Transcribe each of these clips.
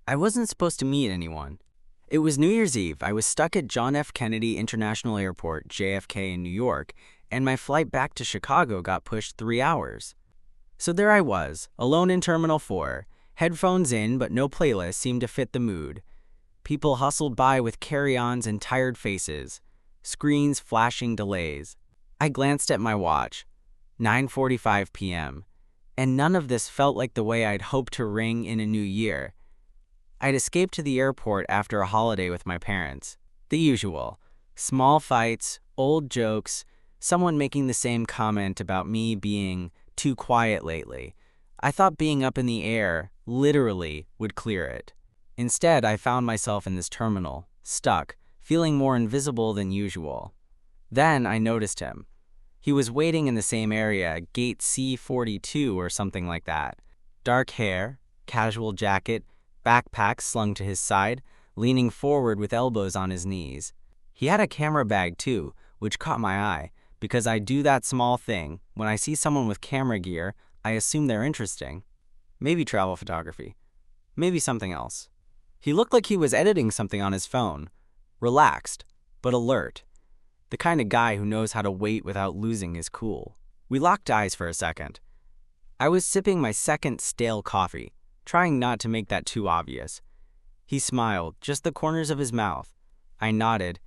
I wasn't supposed to meet anyone. It was New Year's Eve. I was stuck at John F. Kennedy International Airport, JFK, in New York, and my flight back to Chicago got pushed 3 hours. So there I was, alone in Terminal 4, headphones in, but no playlist seemed to fit the mood. People hustled by with carry-ons and tired faces, screens flashing delays. I glanced at my watch, 9:45 p.m., and none of this felt like the way I'd hoped to ring in a new year. I'd escaped to the airport after a holiday with my parents. The usual. Small fights, old jokes, someone making the same comment about me being too quiet lately. I thought being up in the air, literally, would clear it. Instead, I found myself in this terminal, stuck, feeling more invisible than usual. Then I noticed him. He was waiting in the same area, gate C42 or something like that. Dark hair, casual jacket, backpack slung to his side, leaning forward with elbows on his knees. He had a camera bag too, which caught my eye, because I do that small thing. When I see someone with camera gear, I assume they're interesting. Maybe travel photography. Maybe something else. He looked like he was editing something on his phone. Relaxed, but alert. The kind of guy who knows how to wait without losing his cool. We locked eyes for a second. I was sipping my second stale coffee, trying not to make that too obvious. He smiled, just the corners of his mouth. I nodded,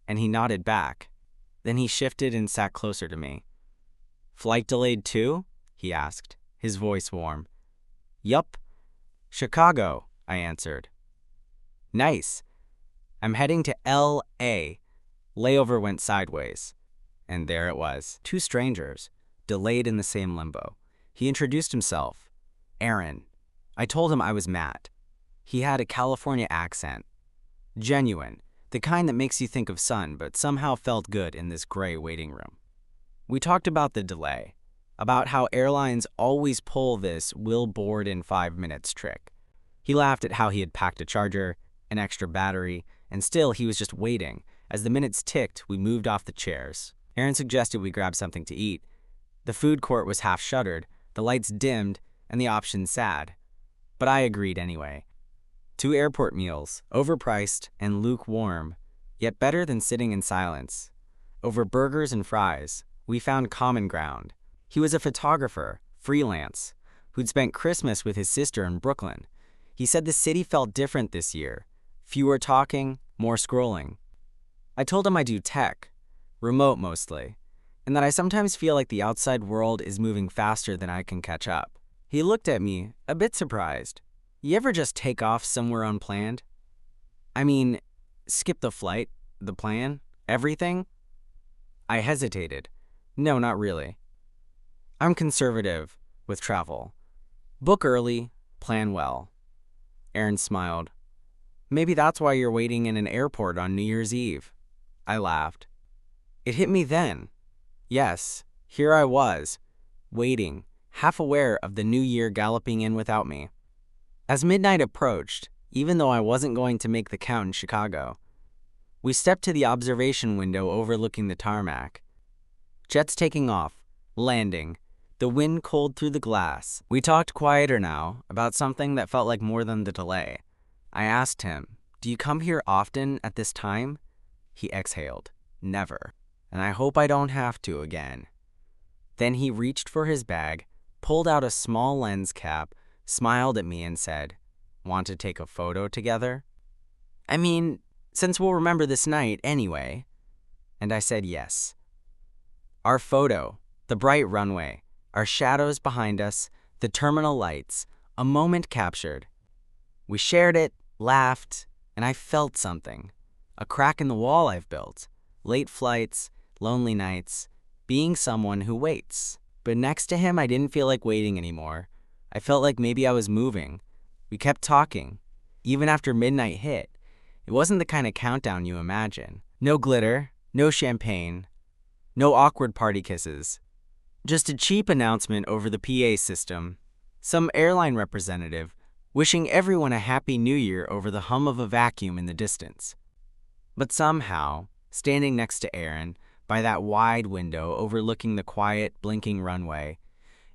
and he nodded back. Then he shifted and sat closer to me. "Flight delayed too?" he asked, his voice warm. "Yup. Chicago," I answered. "Nice. I'm heading to L.A." Layover went sideways. And there it was. Two strangers, delayed in the same limbo. He introduced himself. Aaron. I told him I was Matt. He had a California accent. Genuine, the kind that makes you think of sun, but somehow felt good in this gray waiting room. We talked about the delay, about how airlines always pull this "we'll board in 5 minutes" trick. He laughed at how he had packed a charger, an extra battery, and still he was just waiting. As the minutes ticked, we moved off the chairs. Aaron suggested we grab something to eat. The food court was half shuttered, the lights dimmed, and the options sad. But I agreed anyway. 2 airport meals, overpriced and lukewarm, yet better than sitting in silence. Over burgers and fries, we found common ground. He was a photographer, freelance, who'd spent Christmas with his sister in Brooklyn. He said the city felt different this year. Fewer talking, more scrolling. I told him I do tech, remote mostly, and that I sometimes feel like the outside world is moving faster than I can catch up. He looked at me, a bit surprised. You ever just take off somewhere unplanned? I mean, skip the flight, the plan, everything? I hesitated. No, not really. I'm conservative with travel. Book early, plan well. Aaron smiled. Maybe that's why you're waiting in an airport on New Year's Eve. I laughed. It hit me then. Yes, here I was, waiting, half aware of the new year galloping in without me. As midnight approached, even though I wasn't going to make the count in Chicago, we stepped to the observation window overlooking the tarmac. Jets taking off, landing, the wind cold through the glass. We talked quieter now, about something that felt like more than the delay. I asked him, "Do you come here often at this time?" He exhaled, "Never, and I hope I don't have to again." Then he reached for his bag, pulled out a small lens cap, smiled at me and said, "Want to take a photo together?" I mean, since we'll remember this night anyway. And I said yes. Our photo, the bright runway, our shadows behind us, the terminal lights, a moment captured. We shared it, laughed, and I felt something. A crack in the wall I've built. Late flights, lonely nights, being someone who waits. But next to him, I didn't feel like waiting anymore. I felt like maybe I was moving. We kept talking, even after midnight hit. It wasn't the kind of countdown you imagine. No glitter, no champagne, no awkward party kisses. Just a cheap announcement over the PA system. Some airline representative wishing everyone a happy new year over the hum of a vacuum in the distance. But somehow, standing next to Aaron, by that wide window overlooking the quiet, blinking runway,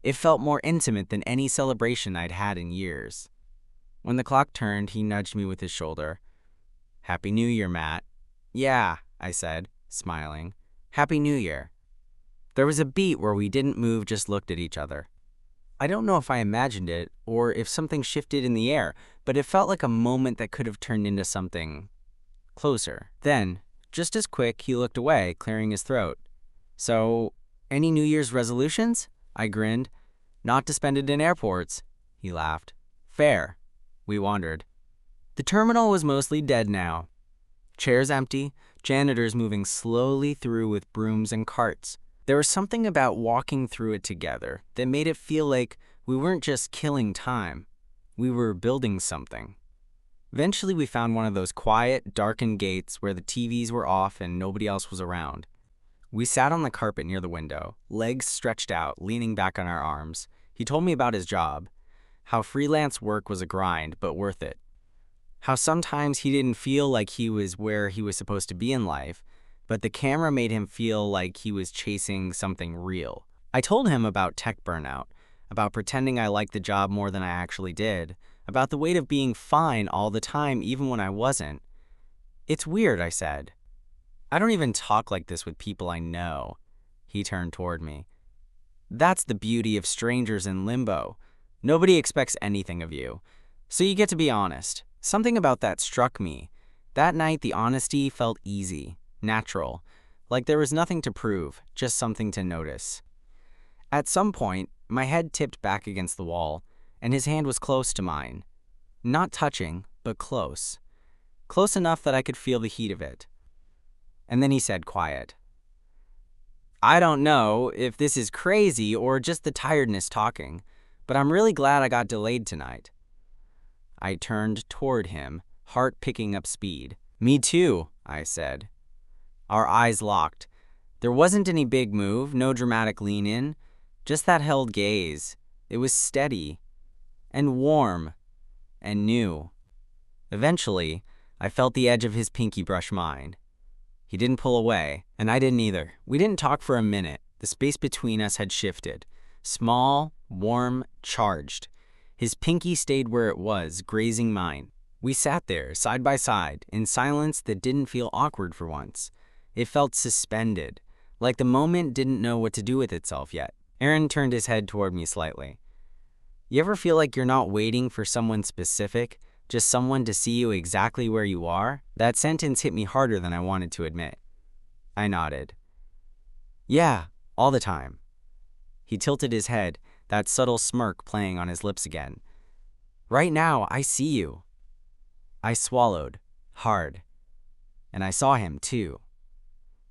it felt more intimate than any celebration I'd had in years. When the clock turned, he nudged me with his shoulder. "Happy New Year, Matt." "Yeah," I said, smiling. "Happy New Year." There was a beat where we didn't move, just looked at each other. I don't know if I imagined it or if something shifted in the air, but it felt like a moment that could have turned into something closer. Then, just as quick, he looked away, clearing his throat. "So, any New Year's resolutions?" I grinned. "Not to spend it in airports." He laughed. "Fair." We wandered. The terminal was mostly dead now. Chairs empty, janitors moving slowly through with brooms and carts. There was something about walking through it together that made it feel like we weren't just killing time. We were building something. Eventually, we found one of those quiet, darkened gates where the TVs were off and nobody else was around. We sat on the carpet near the window, legs stretched out, leaning back on our arms. He told me about his job, how freelance work was a grind, but worth it. How sometimes he didn't feel like he was where he was supposed to be in life, but the camera made him feel like he was chasing something real. I told him about tech burnout, about pretending I liked the job more than I actually did, about the weight of being fine all the time even when I wasn't. "It's weird," I said. "I don't even talk like this with people I know." He turned toward me. "That's the beauty of strangers in limbo. Nobody expects anything of you, so you get to be honest." Something about that struck me. That night, the honesty felt easy, natural, like there was nothing to prove, just something to notice. At some point, my head tipped back against the wall, and his hand was close to mine. Not touching, but close. Close enough that I could feel the heat of it. And then he said, quiet, "I don't know if this is crazy or just the tiredness talking, but I'm really glad I got delayed tonight." I turned toward him, heart picking up speed. "Me too," I said. Our eyes locked. There wasn't any big move, no dramatic lean in, just that held gaze. It was steady and warm and new. Eventually, I felt the edge of his pinky brush mine. He didn't pull away, and I didn't either. We didn't talk for a minute. The space between us had shifted. Small, warm, charged. His pinky stayed where it was, grazing mine. We sat there, side by side, in silence that didn't feel awkward for once. It felt suspended, like the moment didn't know what to do with itself yet. Aaron turned his head toward me slightly. "You ever feel like you're not waiting for someone specific, just someone to see you exactly where you are?" That sentence hit me harder than I wanted to admit. I nodded. "Yeah, all the time." He tilted his head, that subtle smirk playing on his lips again. "Right now, I see you." I swallowed, hard. And I saw him, too.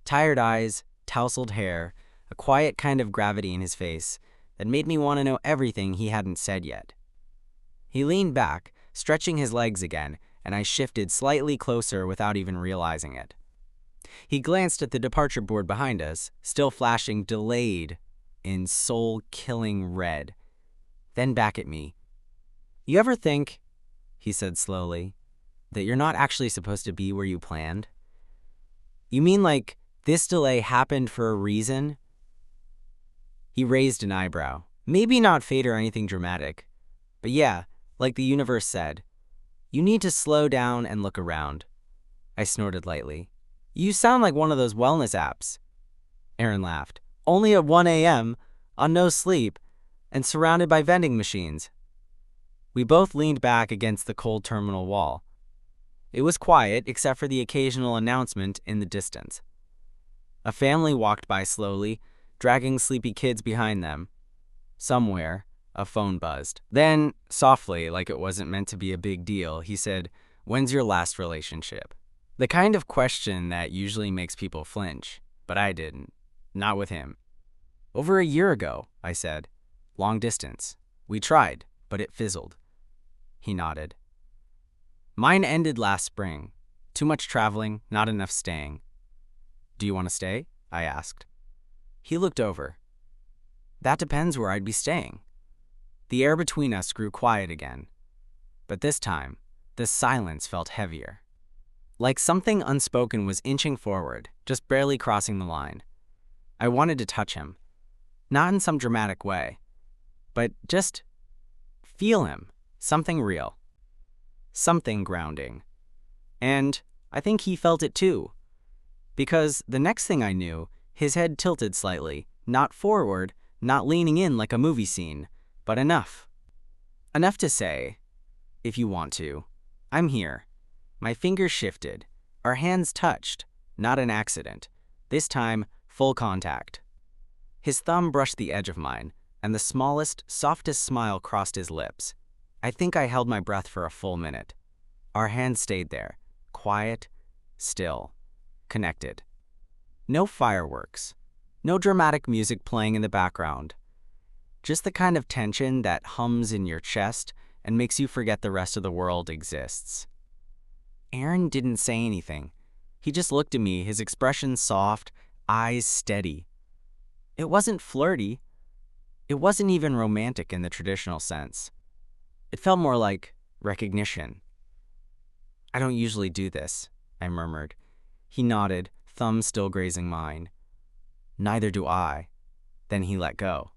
Tired eyes, tousled hair, a quiet kind of gravity in his face that made me want to know everything he hadn't said yet. He leaned back, stretching his legs again, and I shifted slightly closer without even realizing it. He glanced at the departure board behind us, still flashing delayed in soul-killing red, then back at me. "You ever think," he said slowly, "that you're not actually supposed to be where you planned? You mean like this delay happened for a reason?" He raised an eyebrow. "Maybe not fate or anything dramatic, but yeah, like the universe said, you need to slow down and look around." I snorted lightly. "You sound like one of those wellness apps." Aaron laughed. "Only at 1 a.m., on no sleep, and surrounded by vending machines." We both leaned back against the cold terminal wall. It was quiet except for the occasional announcement in the distance. A family walked by slowly, dragging sleepy kids behind them. Somewhere, a phone buzzed. Then, softly, like it wasn't meant to be a big deal, he said, "When's your last relationship?" The kind of question that usually makes people flinch, but I didn't. Not with him. "Over a year ago," I said. "Long distance. We tried, but it fizzled." He nodded. "Mine ended last spring. Too much traveling, not enough staying." "Do you want to stay?" I asked. He looked over. "That depends where I'd be staying." The air between us grew quiet again. But this time, the silence felt heavier. Like something unspoken was inching forward, just barely crossing the line. I wanted to touch him. Not in some dramatic way, but just feel him, something real. something grounding. And I think he felt it too. Because the next thing I knew, his head tilted slightly, not forward, not leaning in like a movie scene, but enough. Enough to say, if you want to, I'm here. My fingers shifted. Our hands touched, not an accident. This time, full contact. His thumb brushed the edge of mine, and the smallest, softest smile crossed his lips. I think I held my breath for a full minute. Our hands stayed there, quiet, still, connected. No fireworks, no dramatic music playing in the background. Just the kind of tension that hums in your chest and makes you forget the rest of the world exists. Aaron didn't say anything. He just looked at me, his expression soft, eyes steady. It wasn't flirty. It wasn't even romantic in the traditional sense. It felt more like recognition. I don't usually do this, I murmured. He nodded, thumb still grazing mine. Neither do I. Then he let go.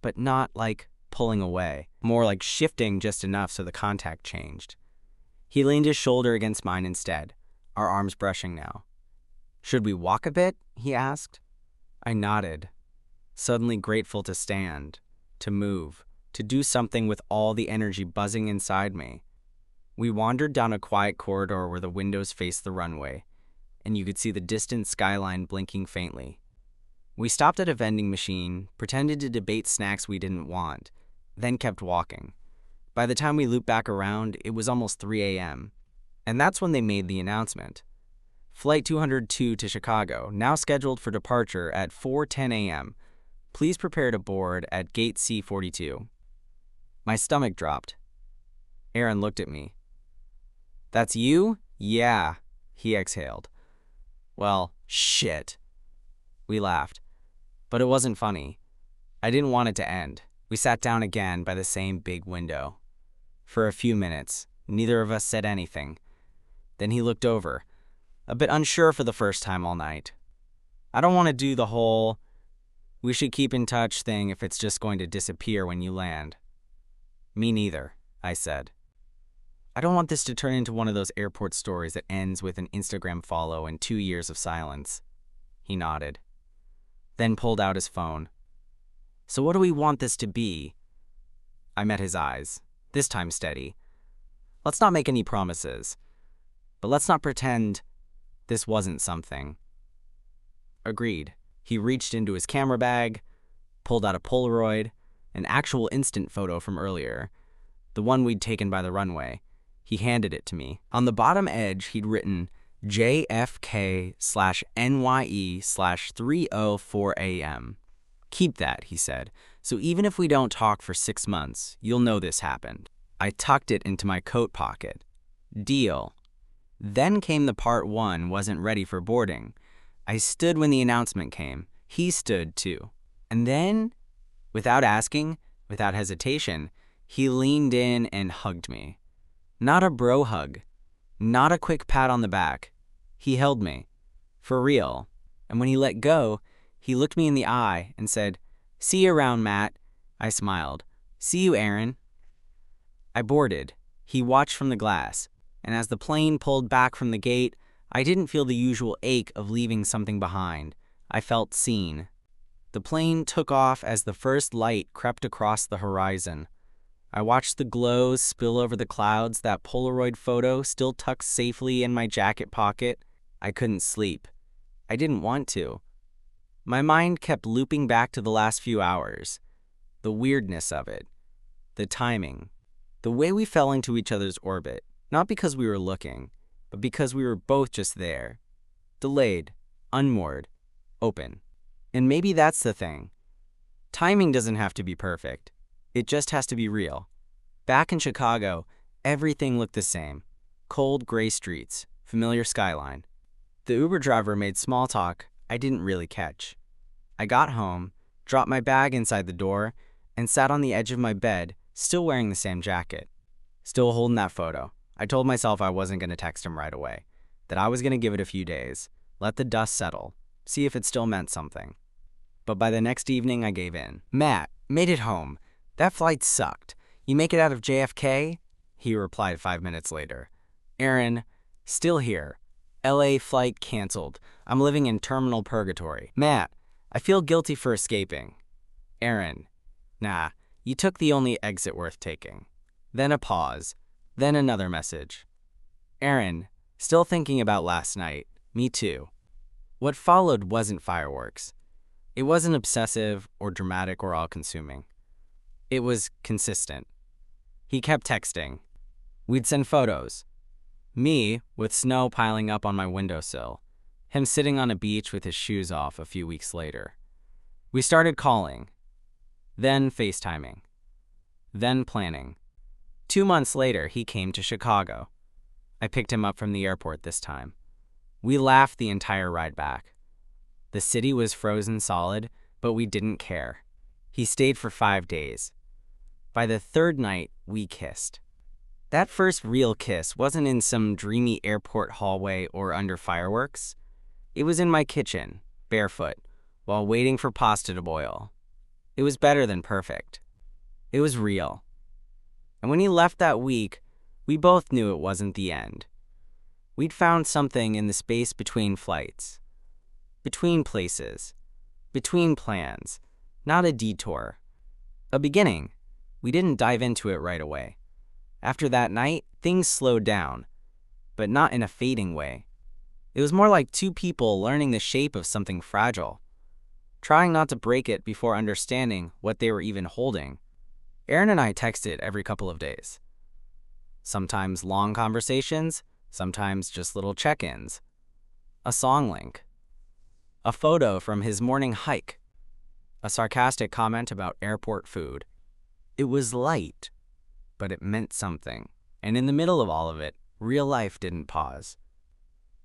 But not like pulling away, more like shifting just enough so the contact changed. He leaned his shoulder against mine instead, our arms brushing now. Should we walk a bit? He asked. I nodded, suddenly grateful to stand, to move, to do something with all the energy buzzing inside me. We wandered down a quiet corridor where the windows faced the runway, and you could see the distant skyline blinking faintly. We stopped at a vending machine, pretended to debate snacks we didn't want, then kept walking. By the time we looped back around, it was almost 3 a.m., and that's when they made the announcement. Flight 202 to Chicago, now scheduled for departure at 4:10 a.m. Please prepare to board at gate C42. My stomach dropped. Aaron looked at me. That's you? Yeah, he exhaled. Well, shit. We laughed. But it wasn't funny. I didn't want it to end. We sat down again by the same big window. For a few minutes, neither of us said anything. Then he looked over, a bit unsure for the first time all night. I don't want to do the whole, we should keep in touch thing if it's just going to disappear when you land. Me neither, I said. I don't want this to turn into one of those airport stories that ends with an Instagram follow and 2 years of silence. He nodded, then pulled out his phone. So what do we want this to be? I met his eyes, this time steady. Let's not make any promises, but let's not pretend this wasn't something. Agreed. He reached into his camera bag, pulled out a Polaroid, an actual instant photo from earlier, the one we'd taken by the runway. He handed it to me. On the bottom edge, he'd written JFK/NYE/3:04 a.m. Keep that, he said, so even if we don't talk for 6 months, you'll know this happened. I tucked it into my coat pocket. Deal. Then came the part one wasn't ready for boarding. I stood when the announcement came. He stood too. And then, without asking, without hesitation, he leaned in and hugged me. Not a bro hug. Not a quick pat on the back. He held me. For real. And when he let go, he looked me in the eye and said, "See you around, Matt." I smiled. "See you, Aaron." I boarded. He watched from the glass. And as the plane pulled back from the gate, I didn't feel the usual ache of leaving something behind. I felt seen. The plane took off as the first light crept across the horizon. I watched the glows spill over the clouds, that Polaroid photo still tucked safely in my jacket pocket. I couldn't sleep. I didn't want to. My mind kept looping back to the last few hours. The weirdness of it. The timing. The way we fell into each other's orbit. Not because we were looking, but because we were both just there. Delayed, unmoored, open. And maybe that's the thing. Timing doesn't have to be perfect. It just has to be real. Back in Chicago, everything looked the same. Cold, gray streets, familiar skyline. The Uber driver made small talk I didn't really catch. I got home, dropped my bag inside the door, and sat on the edge of my bed, still wearing the same jacket. Still holding that photo. I told myself I wasn't going to text him right away, that I was going to give it a few days, let the dust settle, see if it still meant something. But by the next evening, I gave in. "Matt, made it home. That flight sucked. You make it out of JFK?" he replied 5 minutes later. Aaron, still here. LA flight canceled. I'm living in terminal purgatory. Matt, I feel guilty for escaping. Aaron, nah, you took the only exit worth taking. Then a pause. Then another message. Aaron, still thinking about last night. Me too. What followed wasn't fireworks. It wasn't obsessive or dramatic or all-consuming. It was consistent. He kept texting. We'd send photos. Me, with snow piling up on my windowsill. Him sitting on a beach with his shoes off a few weeks later. We started calling. Then FaceTiming. Then planning. 2 months later, he came to Chicago. I picked him up from the airport this time. We laughed the entire ride back. The city was frozen solid, but we didn't care. He stayed for 5 days. By the third night, we kissed. That first real kiss wasn't in some dreamy airport hallway or under fireworks. It was in my kitchen, barefoot, while waiting for pasta to boil. It was better than perfect. It was real. And when he left that week, we both knew it wasn't the end. We'd found something in the space between flights, between places, between plans, not a detour. A beginning. We didn't dive into it right away. After that night, things slowed down, but not in a fading way. It was more like two people learning the shape of something fragile, trying not to break it before understanding what they were even holding. Aaron and I texted every couple of days. Sometimes long conversations, sometimes just little check-ins. A song link. A photo from his morning hike. A sarcastic comment about airport food. It was light, but it meant something. And in the middle of all of it, real life didn't pause.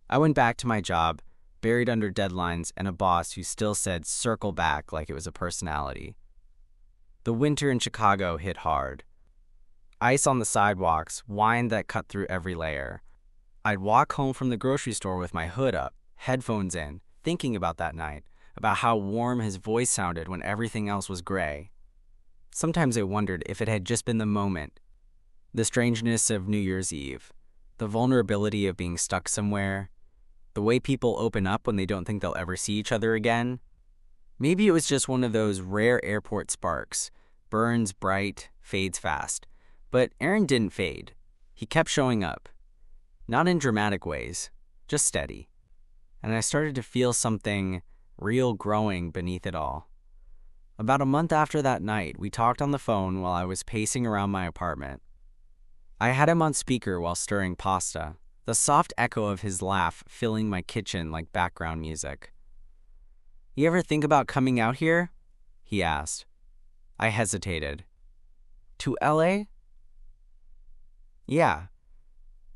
I went back to my job, buried under deadlines and a boss who still said circle back like it was a personality. The winter in Chicago hit hard. Ice on the sidewalks, wine that cut through every layer. I'd walk home from the grocery store with my hood up, headphones in, thinking about that night, about how warm his voice sounded when everything else was gray. Sometimes I wondered if it had just been the moment, the strangeness of New Year's Eve, the vulnerability of being stuck somewhere, the way people open up when they don't think they'll ever see each other again. Maybe it was just one of those rare airport sparks, burns bright, fades fast. But Aaron didn't fade. He kept showing up. Not in dramatic ways, just steady. And I started to feel something real growing beneath it all. About a month after that night, we talked on the phone while I was pacing around my apartment. I had him on speaker while stirring pasta, the soft echo of his laugh filling my kitchen like background music. You ever think about coming out here? He asked. I hesitated. To LA? Yeah.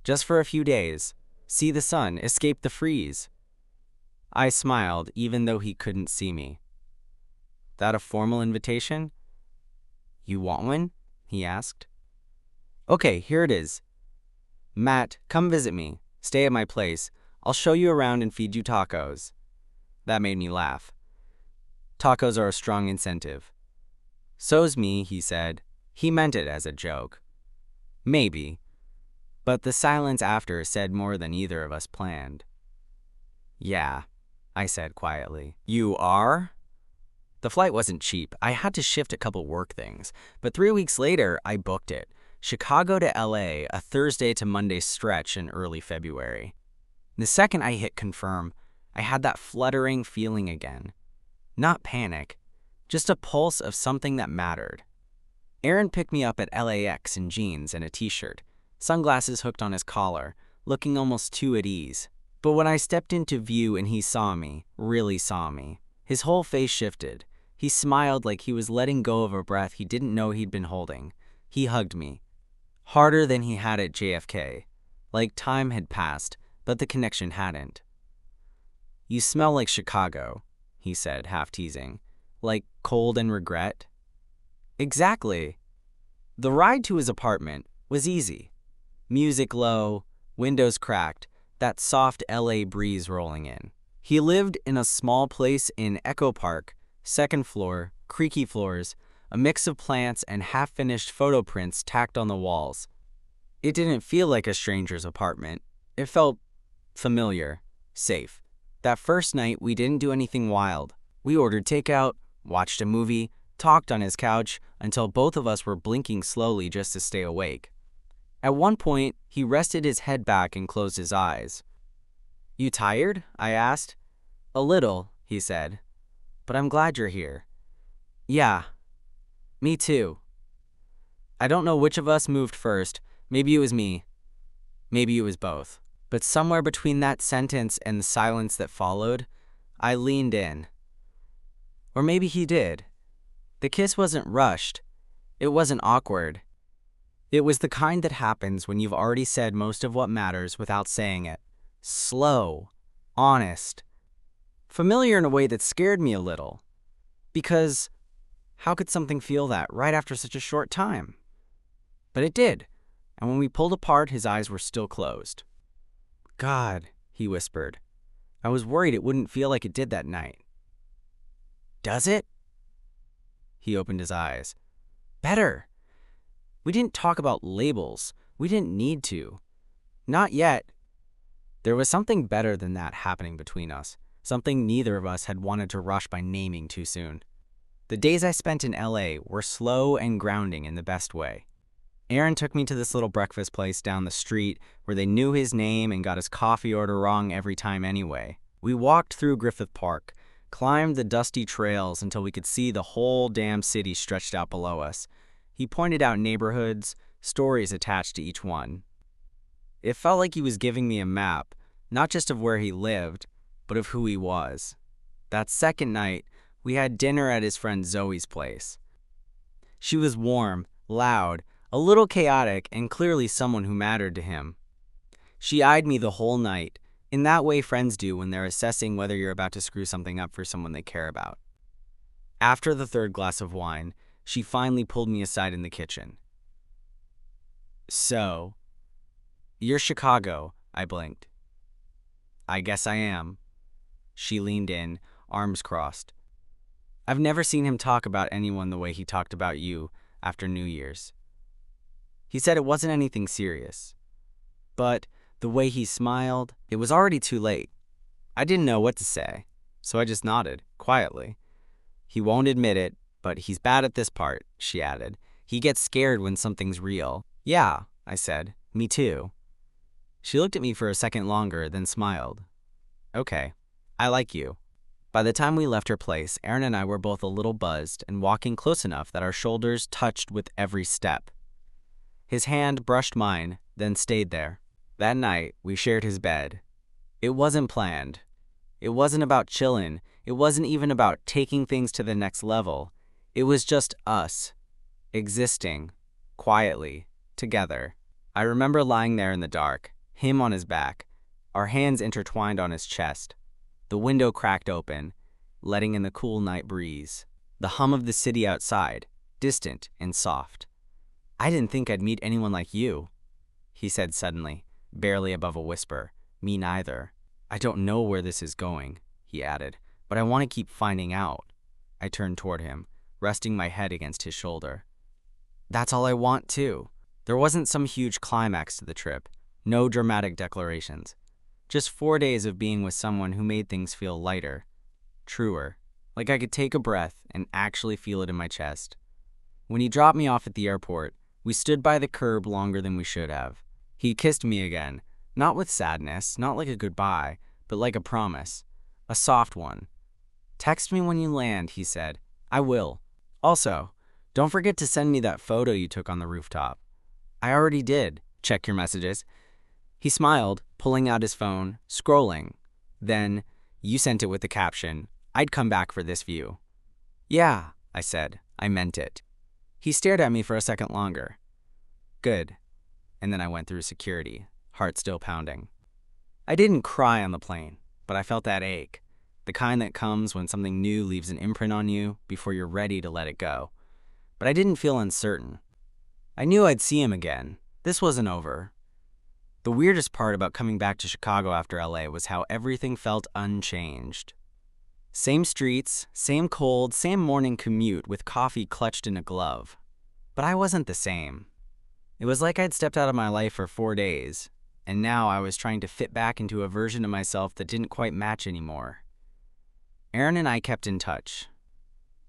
Just for a few days. See the sun, escape the freeze. I smiled even though he couldn't see me. That a formal invitation? You want one? He asked. Okay, here it is. Matt, come visit me. Stay at my place. I'll show you around and feed you tacos. That made me laugh. Tacos are a strong incentive. So's me, he said. He meant it as a joke. Maybe. But the silence after said more than either of us planned. Yeah, I said quietly. You are? The flight wasn't cheap. I had to shift a couple work things. But 3 weeks later, I booked it. Chicago to LA, a Thursday to Monday stretch in early February. The second I hit confirm, I had that fluttering feeling again. Not panic, just a pulse of something that mattered. Aaron picked me up at LAX in jeans and a t-shirt, sunglasses hooked on his collar, looking almost too at ease. But when I stepped into view and he saw me, really saw me, his whole face shifted. He smiled like he was letting go of a breath he didn't know he'd been holding. He hugged me. Harder than he had at JFK. Like time had passed, but the connection hadn't. You smell like Chicago, he said, half teasing. Like cold and regret? Exactly. The ride to his apartment was easy. Music low, windows cracked, that soft LA breeze rolling in. He lived in a small place in Echo Park, second floor, creaky floors, a mix of plants and half-finished photo prints tacked on the walls. It didn't feel like a stranger's apartment. It felt familiar, safe. That first night, we didn't do anything wild. We ordered takeout, watched a movie, talked on his couch until both of us were blinking slowly just to stay awake. At one point, he rested his head back and closed his eyes. "You tired?" I asked. "A little," he said. "But I'm glad you're here." "Yeah, me too." I don't know which of us moved first. Maybe it was me. Maybe it was both. But somewhere between that sentence and the silence that followed, I leaned in. Or maybe he did. The kiss wasn't rushed. It wasn't awkward. It was the kind that happens when you've already said most of what matters without saying it. Slow, honest, familiar in a way that scared me a little. Because how could something feel that right after such a short time? But it did, and when we pulled apart, his eyes were still closed. "God," he whispered. I was worried it wouldn't feel like it did that night. "Does it?" He opened his eyes. "Better." We didn't talk about labels. We didn't need to. Not yet. There was something better than that happening between us, something neither of us had wanted to rush by naming too soon. The days I spent in LA were slow and grounding in the best way. Aaron took me to this little breakfast place down the street where they knew his name and got his coffee order wrong every time anyway. We walked through Griffith Park, climbed the dusty trails until we could see the whole damn city stretched out below us. He pointed out neighborhoods, stories attached to each one. It felt like he was giving me a map, not just of where he lived, but of who he was. That second night, we had dinner at his friend Zoe's place. She was warm, loud, a little chaotic, and clearly someone who mattered to him. She eyed me the whole night, in that way friends do when they're assessing whether you're about to screw something up for someone they care about. After the third glass of wine, she finally pulled me aside in the kitchen. "So, you're Chicago," I blinked. "I guess I am." She leaned in, arms crossed. I've never seen him talk about anyone the way he talked about you after New Year's. He said it wasn't anything serious. But the way he smiled, it was already too late. I didn't know what to say, so I just nodded, quietly. "He won't admit it, but he's bad at this part," she added. "He gets scared when something's real." "Yeah," I said. "Me too." She looked at me for a second longer, then smiled. "Okay, I like you." By the time we left her place, Aaron and I were both a little buzzed and walking close enough that our shoulders touched with every step. His hand brushed mine, then stayed there. That night, we shared his bed. It wasn't planned. It wasn't about chillin'. It wasn't even about taking things to the next level. It was just us, existing, quietly, together. I remember lying there in the dark, him on his back, our hands intertwined on his chest. The window cracked open, letting in the cool night breeze. The hum of the city outside, distant and soft. "I didn't think I'd meet anyone like you," he said suddenly, barely above a whisper. "Me neither." "I don't know where this is going," he added, "but I want to keep finding out." I turned toward him, resting my head against his shoulder. "That's all I want, too." There wasn't some huge climax to the trip, no dramatic declarations. Just 4 days of being with someone who made things feel lighter, truer, like I could take a breath and actually feel it in my chest. When he dropped me off at the airport, we stood by the curb longer than we should have. He kissed me again, not with sadness, not like a goodbye, but like a promise, a soft one. "Text me when you land," he said. "I will. Also, don't forget to send me that photo you took on the rooftop." "I already did. Check your messages." He smiled, pulling out his phone, scrolling. Then, you sent it with the caption, "I'd come back for this view." "Yeah," I said. I meant it. He stared at me for a second longer. "Good." And then I went through security, heart still pounding. I didn't cry on the plane, but I felt that ache, the kind that comes when something new leaves an imprint on you before you're ready to let it go. But I didn't feel uncertain. I knew I'd see him again. This wasn't over. The weirdest part about coming back to Chicago after LA was how everything felt unchanged. Same streets, same cold, same morning commute with coffee clutched in a glove. But I wasn't the same. It was like I'd stepped out of my life for 4 days, and now I was trying to fit back into a version of myself that didn't quite match anymore. Aaron and I kept in touch.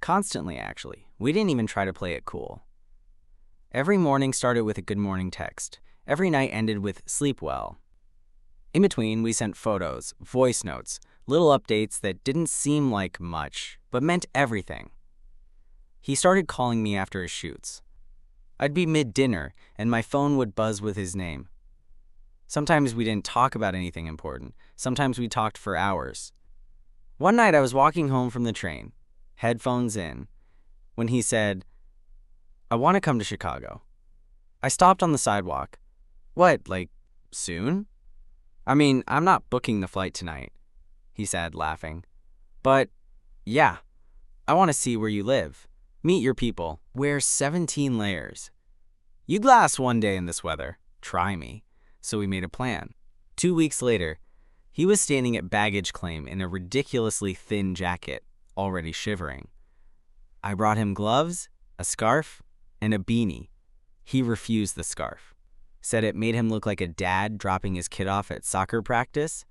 Constantly, actually. We didn't even try to play it cool. Every morning started with a good morning text. Every night ended with sleep well. In between, we sent photos, voice notes, little updates that didn't seem like much, but meant everything. He started calling me after his shoots. I'd be mid-dinner, and my phone would buzz with his name. Sometimes we didn't talk about anything important. Sometimes we talked for hours. One night I was walking home from the train, headphones in, when he said, "I want to come to Chicago." I stopped on the sidewalk. "What, like, soon?" "I mean, I'm not booking the flight tonight," he said, laughing. "But, yeah, I want to see where you live, meet your people, wear 17 layers. You'd last one day in this weather. Try me." So we made a plan. 2 weeks later, he was standing at baggage claim in a ridiculously thin jacket, already shivering. I brought him gloves, a scarf, and a beanie. He refused the scarf. Said it made him look like a dad dropping his kid off at soccer practice.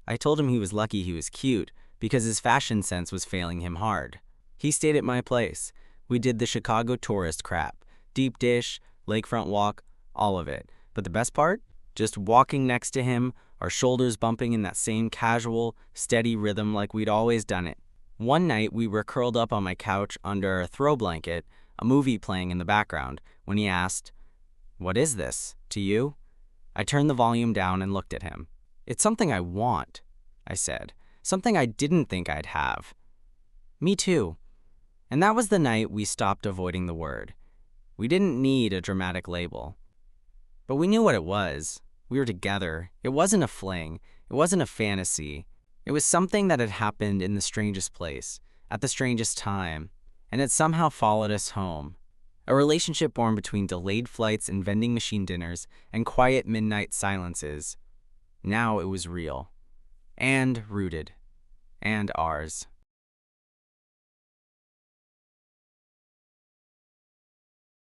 I told him he was lucky he was cute because his fashion sense was failing him hard. He stayed at my place. We did the Chicago tourist crap, deep dish, lakefront walk, all of it. But the best part? Just walking next to him, our shoulders bumping in that same casual, steady rhythm like we'd always done it. One night we were curled up on my couch under a throw blanket, a movie playing in the background, when he asked, "What is this, to you?" I turned the volume down and looked at him. "It's something I want," I said. "Something I didn't think I'd have." "Me too." And that was the night we stopped avoiding the word. We didn't need a dramatic label. But we knew what it was. We were together. It wasn't a fling. It wasn't a fantasy. It was something that had happened in the strangest place, at the strangest time, and it somehow followed us home. A relationship born between delayed flights and vending machine dinners and quiet midnight silences. Now it was real. And rooted. And ours.